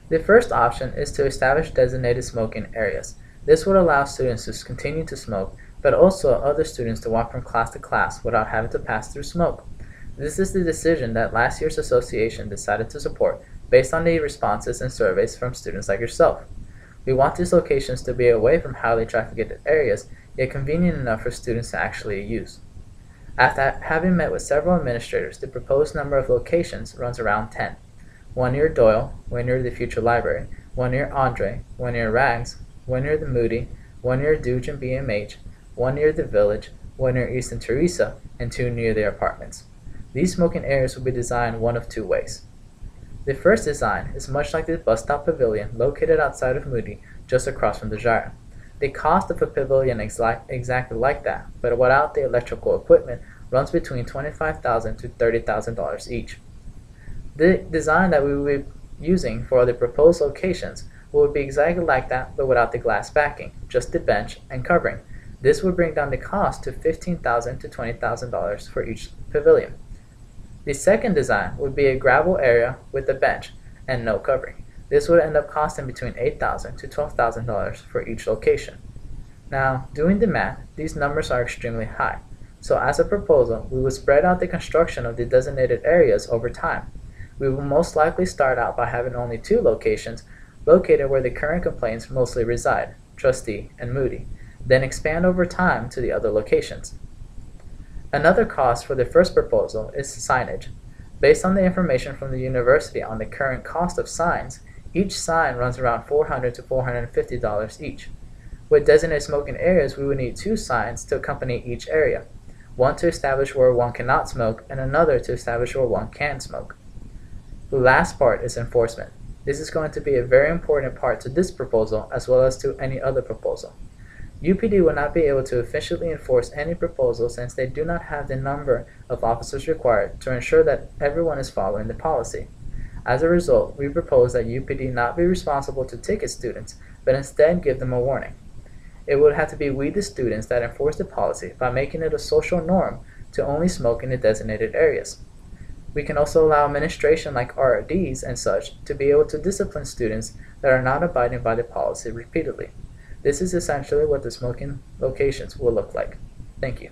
The first option is to establish designated smoking areas. This would allow students to continue to smoke, but also other students to walk from class to class without having to pass through smoke. This is the decision that last year's association decided to support based on the responses and surveys from students like yourself. We want these locations to be away from highly trafficked areas, yet convenient enough for students to actually use. After having met with several administrators, the proposed number of locations runs around 10. One near Doyle, one near the future library, one near Andre, one near Rags, one near the Moody, one near Duge and BMH, one near the Village, one near East and Teresa, and two near the apartments. These smoking areas will be designed one of two ways. The first design is much like the bus stop pavilion located outside of Moody, just across from the Gyre. The cost of a pavilion exactly like that, but without the electrical equipment, runs between $25,000 to $30,000 each. The design that we will be using for the proposed locations will be exactly like that, but without the glass backing, just the bench and covering. This would bring down the cost to $15,000 to $20,000 for each pavilion. The second design would be a gravel area with a bench and no covering. This would end up costing between $8,000 to $12,000 for each location. Now, doing the math, these numbers are extremely high. So as a proposal, we would spread out the construction of the designated areas over time. We will most likely start out by having only two locations located where the current complaints mostly reside, Trustee and Moody, then expand over time to the other locations. Another cost for the first proposal is signage. Based on the information from the university on the current cost of signs, each sign runs around $400 to $450 each. With designated smoking areas, we would need two signs to accompany each area, one to establish where one cannot smoke and another to establish where one can smoke. The last part is enforcement. This is going to be a very important part to this proposal as well as to any other proposal. UPD will not be able to efficiently enforce any proposal since they do not have the number of officers required to ensure that everyone is following the policy. As a result, we propose that UPD not be responsible to ticket students, but instead give them a warning. It would have to be we the students that enforce the policy by making it a social norm to only smoke in the designated areas. We can also allow administration like RRDs and such to be able to discipline students that are not abiding by the policy repeatedly. This is essentially what the smoking locations will look like. Thank you.